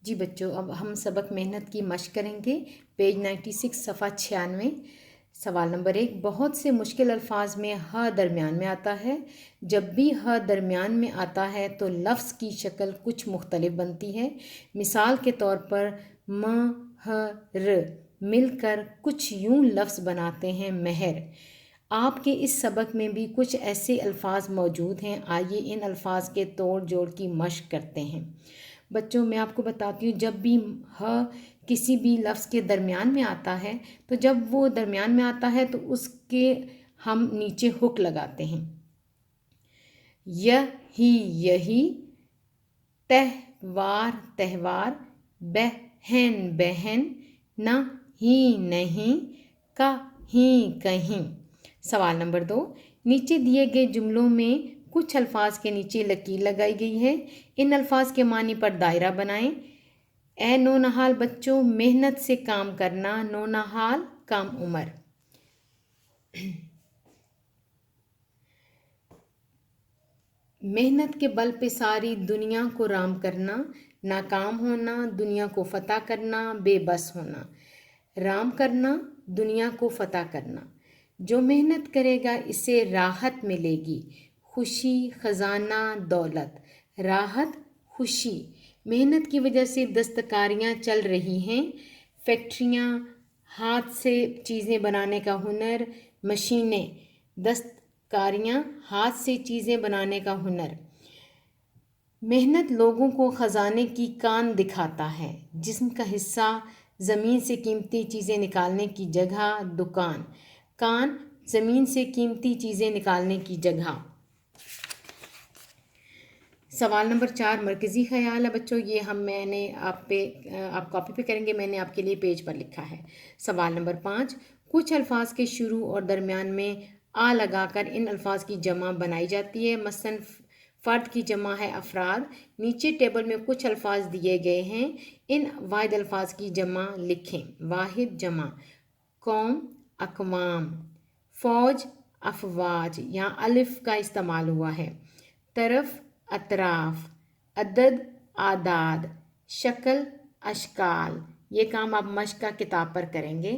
جی بچوں، اب ہم سبق محنت کی مشق کریں گے۔ پیج 96 صفحہ 96۔ سوال نمبر 1، بہت سے مشکل الفاظ میں ہ درمیان میں آتا ہے۔ جب بھی ہ درمیان میں آتا ہے تو لفظ کی شکل کچھ مختلف بنتی ہے۔ مثال کے طور پر ر مل کر کچھ یوں لفظ بناتے ہیں مہر۔ آپ کے اس سبق میں بھی کچھ ایسے الفاظ موجود ہیں، آئیے ان الفاظ کے توڑ جوڑ کی مشق کرتے ہیں۔ بچوں، میں آپ کو بتاتی ہوں، جب بھی کسی بھی لفظ کے درمیان میں آتا ہے تو جب وہ درمیان میں آتا ہے تو اس کے ہم نیچے ہک لگاتے ہیں۔ یہی، تہوار تہوار، بہن نہیں، کہیں۔ سوال نمبر 2، نیچے دیے گئے جملوں میں کچھ الفاظ کے نیچے لکیر لگائی گئی ہے، ان الفاظ کے معنی پر دائرہ بنائیں۔ اے نونہال بچوں، محنت سے کام کرنا، نونہال کم عمر۔ محنت کے بل پہ ساری دنیا کو رام کرنا، ناکام ہونا، دنیا کو فتح کرنا، بے بس ہونا۔ رام کرنا، دنیا کو فتح کرنا۔ جو محنت کرے گا اسے راحت ملے گی، خوشی، خزانہ، دولت۔ راحت، خوشی۔ محنت کی وجہ سے دستکاریاں چل رہی ہیں، فیکٹریاں، ہاتھ سے چیزیں بنانے کا ہنر، مشینیں۔ دستکاریاں، ہاتھ سے چیزیں بنانے کا ہنر۔ محنت لوگوں کو خزانے کی کان دکھاتا ہے، جسم کا حصہ، زمین سے قیمتی چیزیں نکالنے کی جگہ، دکان۔ کان، زمین سے قیمتی چیزیں نکالنے کی جگہ۔ سوال نمبر 4، مرکزی خیال ہے بچوں، یہ میں نے آپ کاپی پہ کریں گے، میں نے آپ کے لیے پیج پر لکھا ہے۔ سوال نمبر 5، کچھ الفاظ کے شروع اور درمیان میں آ لگا کر ان الفاظ کی جمع بنائی جاتی ہے۔ مثلاً فرد کی جمع ہے افراد۔ نیچے ٹیبل میں کچھ الفاظ دیے گئے ہیں، ان واحد الفاظ کی جمع لکھیں۔ واحد جمع، قوم، اقوام۔ فوج، افواج، یہاں الف کا استعمال ہوا ہے۔ طرف، اطراف۔ عدد، اعداد۔ شکل، اشکال۔ یہ کام آپ مشق کا کتاب پر کریں گے۔